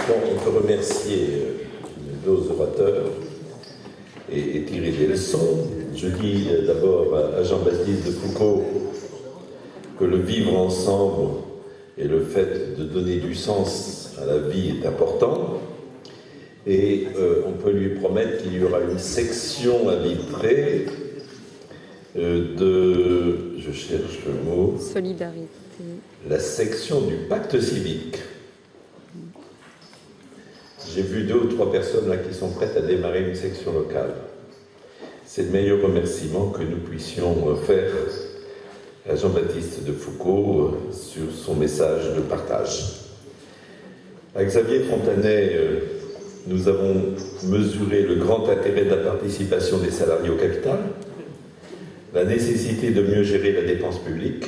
Bon, on peut remercier nos orateurs et tirer des leçons. Je dis d'abord à Jean-Baptiste de Foucauld que le vivre ensemble et le fait de donner du sens à la vie est important. Et on peut lui promettre qu'il y aura une section à Vitré je cherche le mot... Solidarité. La section du pacte civique. J'ai vu 2 ou 3 personnes là qui sont prêtes à démarrer une section locale. C'est le meilleur remerciement que nous puissions faire à Jean-Baptiste de Foucauld sur son message de partage. À Xavier Fontanet, nous avons mesuré le grand intérêt de la participation des salariés au capital, la nécessité de mieux gérer la dépense publique,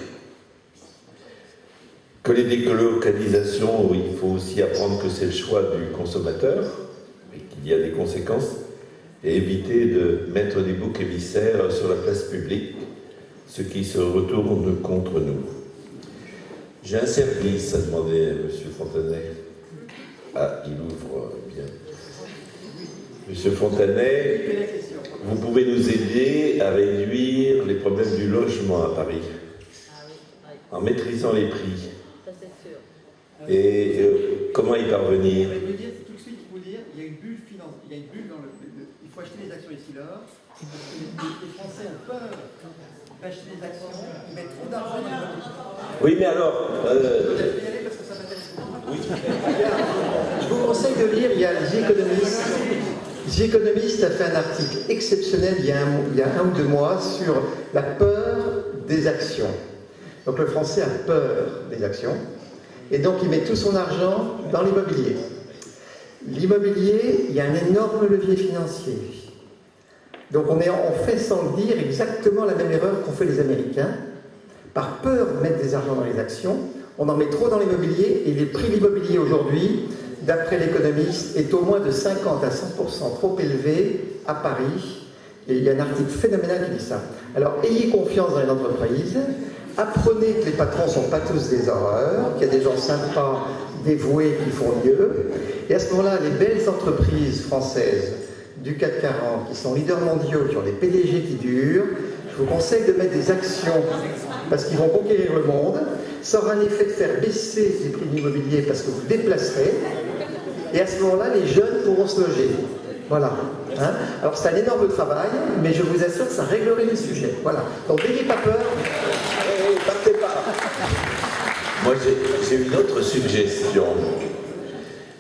que les délocalisations, il faut aussi apprendre que c'est le choix du consommateur et qu'il y a des conséquences, et éviter de mettre des boucs émissaires sur la place publique, ce qui se retourne contre nous. J'ai un service à demander à M. Fontanet. Ah, il ouvre bien. M. Fontanet, vous pouvez nous aider à réduire les problèmes du logement à Paris, en maîtrisant les prix. Et comment y parvenir? Je vais vous dire tout de suite, il faut dire, il y a une bulle financière, il y a une bulle dans il faut acheter des actions ici là. Les Français ont peur d'acheter des actions, ils mettent trop d'argent dans l'immobilier. Oui, mais alors... Je vais y aller parce que ça m'intéresse beaucoup. Oui. Je vous conseille de lire, il y a The Economist. The Economist a fait un article exceptionnel il y a 1 ou 2 mois sur la peur des actions. Donc le Français a peur des actions. Et donc, il met tout son argent dans l'immobilier. L'immobilier, il y a un énorme levier financier. Donc, on fait, sans le dire, exactement la même erreur qu'ont fait les Américains. Par peur de mettre des argent dans les actions, on en met trop dans l'immobilier, et les prix de l'immobilier aujourd'hui, d'après l'économiste, est au moins de 50 à 100% trop élevé à Paris. Et il y a un article phénoménal qui dit ça. Alors, ayez confiance dans les entreprises. Apprenez que les patrons ne sont pas tous des horreurs, qu'il y a des gens sympas, dévoués, qui font mieux. Et à ce moment-là, les belles entreprises françaises du CAC 40, qui sont leaders mondiaux, qui ont des PDG qui durent, je vous conseille de mettre des actions, parce qu'ils vont conquérir le monde. Ça aura un effet de faire baisser les prix de l'immobilier, parce que vous déplacerez. Et à ce moment-là, les jeunes pourront se loger. Voilà. Hein? Alors c'est un énorme travail, mais je vous assure que ça réglerait les sujets. Voilà. Donc n'ayez pas peur. Partez pas. Moi, j'ai une autre suggestion.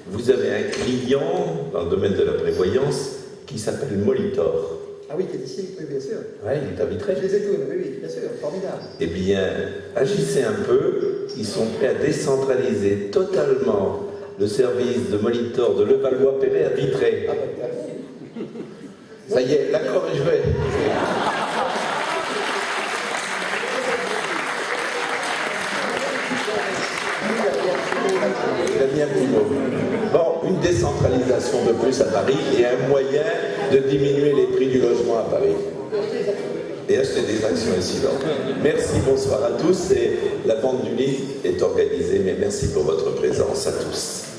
Vous avez un client dans le domaine de la prévoyance qui s'appelle Molitor. Ah oui, qui est ici, oui, bien sûr. Oui, il est à Vitré. Je les ai tous, oui, bien sûr, formidable. Eh bien, agissez un peu. Ils sont prêts à décentraliser totalement le service de Molitor de Levallois-Perret à Vitré. Ah, bah, ça y est, l'accord est joué. Il a mis un petit mot. Bon, une décentralisation de plus à Paris et un moyen de diminuer les prix du logement à Paris. Et acheter des actions ici. Merci, bonsoir à tous. Et la vente du livre est organisée, mais merci pour votre présence à tous.